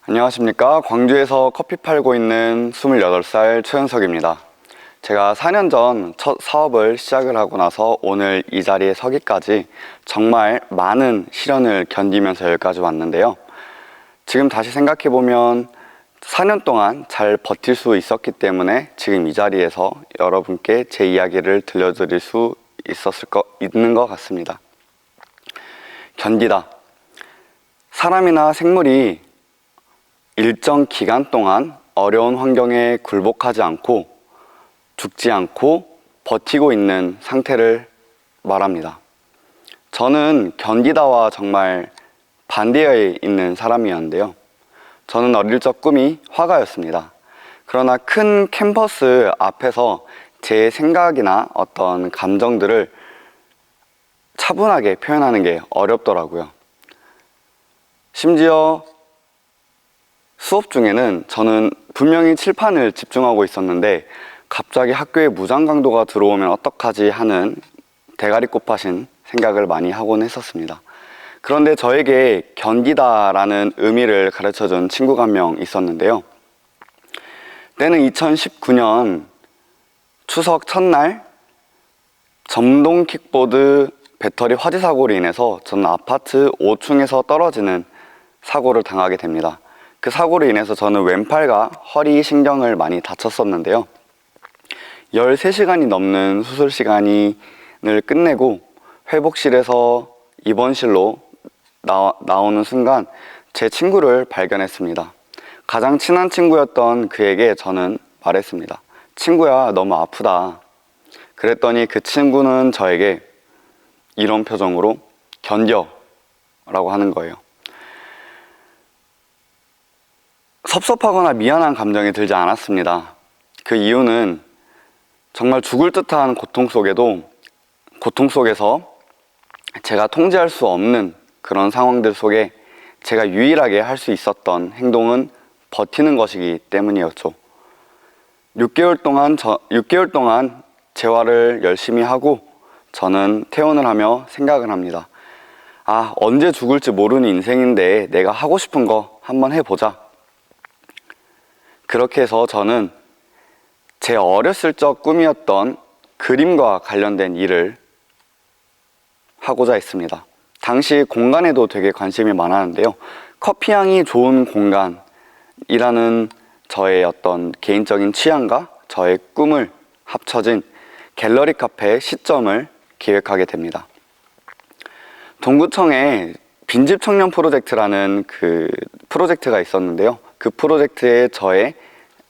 안녕하십니까. 광주에서 커피 팔고 있는 28살 최은석입니다. 제가 4년 전 첫 사업을 시작을 하고 나서 오늘 이 자리에 서기까지 정말 많은 시련을 견디면서 여기까지 왔는데요. 지금 다시 생각해보면 4년 동안 잘 버틸 수 있었기 때문에 지금 이 자리에서 여러분께 제 이야기를 들려드릴 수 있는 것 같습니다. 견디다. 사람이나 생물이 일정 기간 동안 어려운 환경에 굴복하지 않고 죽지 않고 버티고 있는 상태를 말합니다. 저는 견디다와 정말 반대에 있는 사람이었는데요. 저는 어릴 적 꿈이 화가였습니다. 그러나 큰 캔버스 앞에서 제 생각이나 어떤 감정들을 차분하게 표현하는 게 어렵더라고요. 심지어 수업 중에는 저는 분명히 칠판을 집중하고 있었는데 갑자기 학교에 무장 강도가 들어오면 어떡하지 하는 대가리 꼽하신 생각을 많이 하곤 했었습니다. 그런데 저에게 견디다라는 의미를 가르쳐준 친구가 한 명 있었는데요. 때는 2019년 추석 첫날 점동 킥보드 배터리 화재 사고로 인해서 저는 아파트 5층에서 떨어지는 사고를 당하게 됩니다. 그 사고로 인해서 저는 왼팔과 허리 신경을 많이 다쳤었는데요. 13시간이 넘는 수술 시간을 끝내고 회복실에서 입원실로 나오는 순간 제 친구를 발견했습니다. 가장 친한 친구였던 그에게 저는 말했습니다. 친구야, 너무 아프다. 그랬더니 그 친구는 저에게 이런 표정으로 견뎌 라고 하는 거예요. 섭섭하거나 미안한 감정이 들지 않았습니다. 그 이유는 정말 죽을 듯한 고통 속에서 제가 통제할 수 없는 그런 상황들 속에 제가 유일하게 할 수 있었던 행동은 버티는 것이기 때문이었죠. 6개월 동안 재활을 열심히 하고 저는 퇴원을 하며 생각을 합니다. 언제 죽을지 모르는 인생인데 내가 하고 싶은 거 한번 해보자. 그렇게 해서 저는 제 어렸을 적 꿈이었던 그림과 관련된 일을 하고자 했습니다. 당시 공간에도 되게 관심이 많았는데요. 커피향이 좋은 공간이라는 저의 어떤 개인적인 취향과 저의 꿈을 합쳐진 갤러리 카페 시점을 기획하게 됩니다. 동구청에 빈집 청년 프로젝트라는 그 프로젝트가 있었는데요. 그 프로젝트에 저의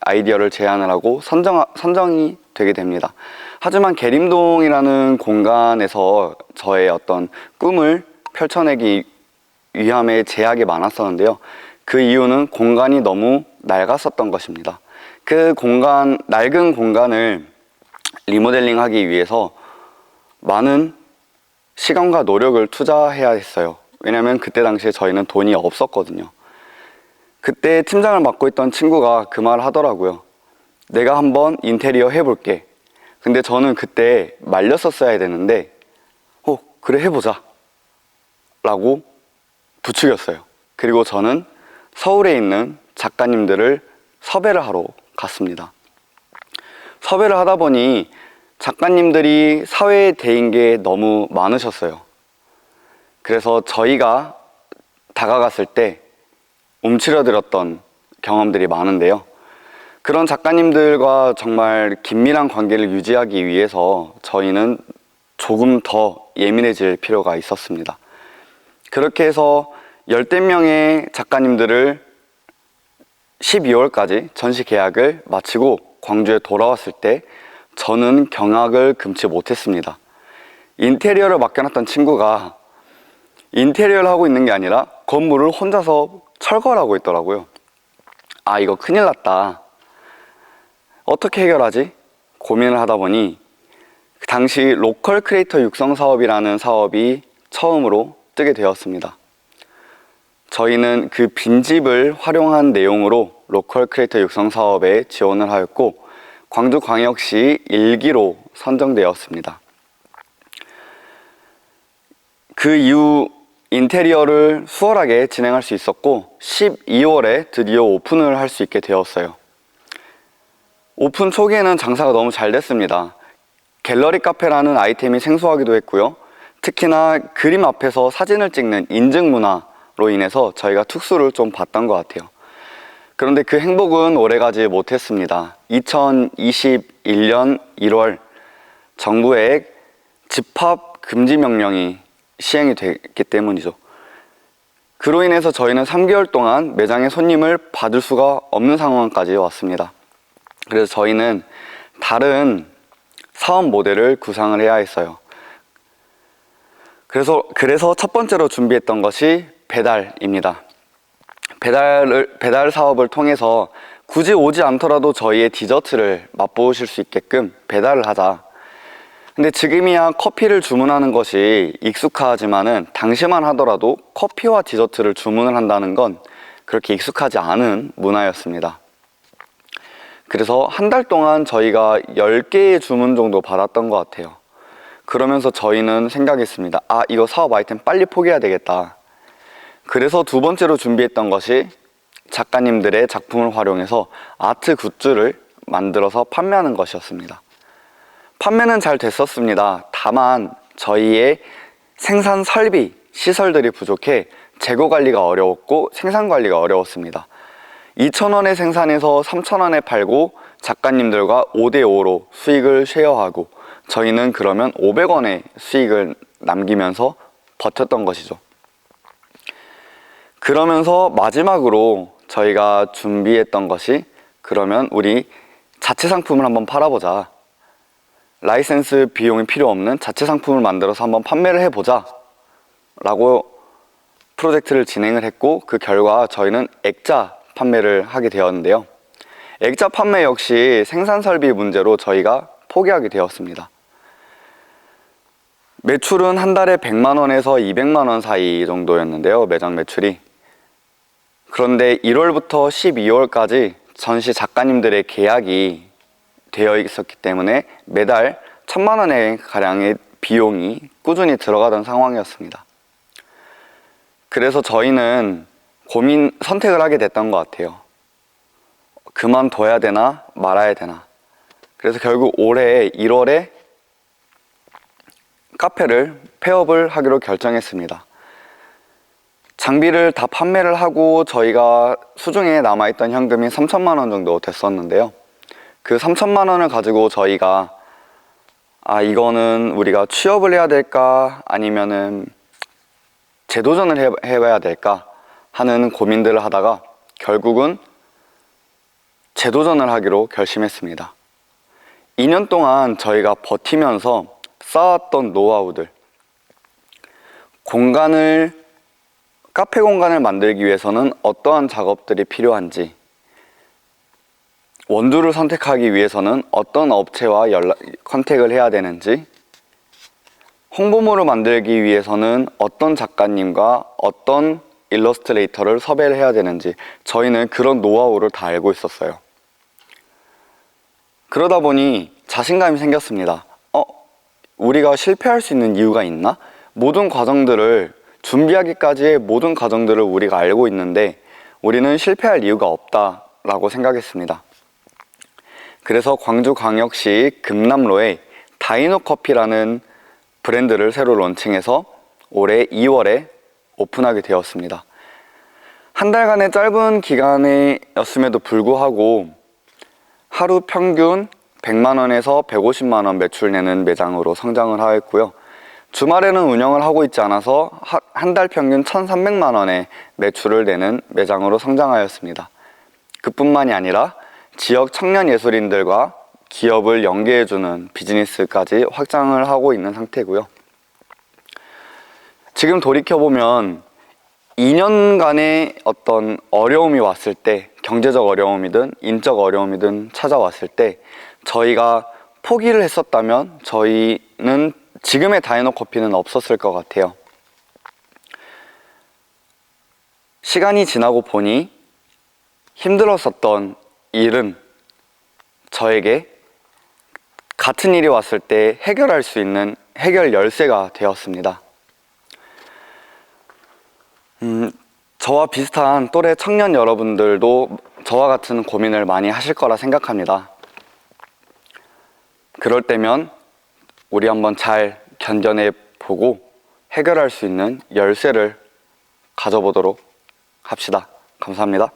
아이디어를 제안을 하고 선정이 되게 됩니다. 하지만 계림동이라는 공간에서 저의 어떤 꿈을 펼쳐내기 위함에 제약이 많았었는데요. 그 이유는 공간이 너무 낡았었던 것입니다. 그 낡은 공간을 리모델링하기 위해서 많은 시간과 노력을 투자해야 했어요. 왜냐하면 그때 당시에 저희는 돈이 없었거든요. 그때 팀장을 맡고 있던 친구가 그 말을 하더라고요. 내가 한번 인테리어 해볼게. 근데 저는 그때 말렸었어야 되는데 그래 해보자 라고 부추겼어요. 그리고 저는 서울에 있는 작가님들을 섭외를 하러 갔습니다. 섭외를 하다 보니 작가님들이 사회에 대인 게 너무 많으셨어요. 그래서 저희가 다가갔을 때 움츠러들었던 경험들이 많은데요. 그런 작가님들과 정말 긴밀한 관계를 유지하기 위해서 저희는 조금 더 예민해질 필요가 있었습니다. 그렇게 해서 10명의 작가님들을 12월까지 전시 계약을 마치고 광주에 돌아왔을 때 저는 경악을 금치 못했습니다. 인테리어를 맡겨놨던 친구가 인테리어를 하고 있는 게 아니라 건물을 혼자서 철거를 하고 있더라고요. 이거 큰일 났다. 어떻게 해결하지? 고민을 하다 보니 당시 로컬 크리에이터 육성 사업이라는 사업이 처음으로 뜨게 되었습니다. 저희는 그 빈집을 활용한 내용으로 로컬 크리에이터 육성 사업에 지원을 하였고 광주광역시 1기로 선정되었습니다. 그 이후 인테리어를 수월하게 진행할 수 있었고 12월에 드디어 오픈을 할 수 있게 되었어요. 오픈 초기에는 장사가 너무 잘 됐습니다. 갤러리 카페라는 아이템이 생소하기도 했고요. 특히나 그림 앞에서 사진을 찍는 인증 문화로 인해서 저희가 특수를 좀 봤던 것 같아요. 그런데 그 행복은 오래가지 못했습니다. 2021년 1월 정부의 집합 금지 명령이 시행이 됐기 때문이죠. 그로 인해서 저희는 3개월 동안 매장에 손님을 받을 수가 없는 상황까지 왔습니다. 그래서 저희는 다른 사업 모델을 구상을 해야 했어요. 그래서 첫 번째로 준비했던 것이 배달입니다. 배달 사업을 통해서 굳이 오지 않더라도 저희의 디저트를 맛보실 수 있게끔 배달을 하자. 근데 지금이야 커피를 주문하는 것이 익숙하지만은 당시만 하더라도 커피와 디저트를 주문을 한다는 건 그렇게 익숙하지 않은 문화였습니다. 그래서 한 달 동안 저희가 10개의 주문 정도 받았던 것 같아요. 그러면서 저희는 생각했습니다. 아, 이거 사업 아이템 빨리 포기해야 되겠다. 그래서 두 번째로 준비했던 것이 작가님들의 작품을 활용해서 아트 굿즈를 만들어서 판매하는 것이었습니다. 판매는 잘 됐었습니다. 다만 저희의 생산 설비, 시설들이 부족해 재고 관리가 어려웠고 생산 관리가 어려웠습니다. 2,000원에 생산해서 3,000원에 팔고 작가님들과 5대5로 수익을 쉐어하고 저희는 그러면 500원의 수익을 남기면서 버텼던 것이죠. 그러면서 마지막으로 저희가 준비했던 것이 그러면 우리 자체 상품을 한번 팔아보자. 라이센스 비용이 필요 없는 자체 상품을 만들어서 한번 판매를 해보자 라고 프로젝트를 진행을 했고 그 결과 저희는 액자 판매를 하게 되었는데요. 액자 판매 역시 생산 설비 문제로 저희가 포기하게 되었습니다. 매출은 한 달에 100만 원에서 200만 원 사이 정도였는데요. 매장 매출이. 그런데 1월부터 12월까지 전시 작가님들의 계약이 되어 있었기 때문에 매달 1,000만 원의 가량의 비용이 꾸준히 들어가던 상황이었습니다. 그래서 저희는 선택을 하게 됐던 것 같아요. 그만둬야 되나 말아야 되나. 그래서 결국 올해 1월에 카페를 폐업을 하기로 결정했습니다. 장비를 다 판매를 하고 저희가 수중에 남아있던 현금이 3,000만 원 정도 됐었는데요. 그 3,000만 원을 가지고 저희가 이거는 우리가 취업을 해야 될까 아니면은 재도전을 해봐야 될까 하는 고민들을 하다가 결국은 재도전을 하기로 결심했습니다. 2년 동안 저희가 버티면서 쌓았던 노하우들, 카페 공간을 만들기 위해서는 어떠한 작업들이 필요한지, 원두를 선택하기 위해서는 어떤 업체와 컨택을 해야 되는지, 홍보물을 만들기 위해서는 어떤 작가님과 어떤 일러스트레이터를 섭외를 해야 되는지 저희는 그런 노하우를 다 알고 있었어요. 그러다 보니 자신감이 생겼습니다. 우리가 실패할 수 있는 이유가 있나? 모든 과정들을 준비하기까지의 모든 과정들을 우리가 알고 있는데 우리는 실패할 이유가 없다라고 생각했습니다. 그래서 광주광역시 금남로에 다이노커피라는 브랜드를 새로 론칭해서 올해 2월에 오픈하게 되었습니다. 한 달간의 짧은 기간이었음에도 불구하고 하루 평균 100만 원에서 150만 원 매출 내는 매장으로 성장을 하였고요. 주말에는 운영을 하고 있지 않아서 한 달 평균 1,300만 원의 매출을 내는 매장으로 성장하였습니다. 그뿐만이 아니라 지역 청년 예술인들과 기업을 연계해주는 비즈니스까지 확장을 하고 있는 상태고요. 지금 돌이켜보면 2년간의 어떤 어려움이 왔을 때, 경제적 어려움이든 인적 어려움이든 찾아왔을 때 저희가 포기를 했었다면 저희는 지금의 다이노커피는 없었을 것 같아요. 시간이 지나고 보니 힘들었었던 일은 저에게 같은 일이 왔을 때 해결할 수 있는 해결 열쇠가 되었습니다. 저와 비슷한 또래 청년 여러분들도 저와 같은 고민을 많이 하실 거라 생각합니다. 그럴 때면 우리 한번 잘 견뎌내 보고 해결할 수 있는 열쇠를 가져보도록 합시다. 감사합니다.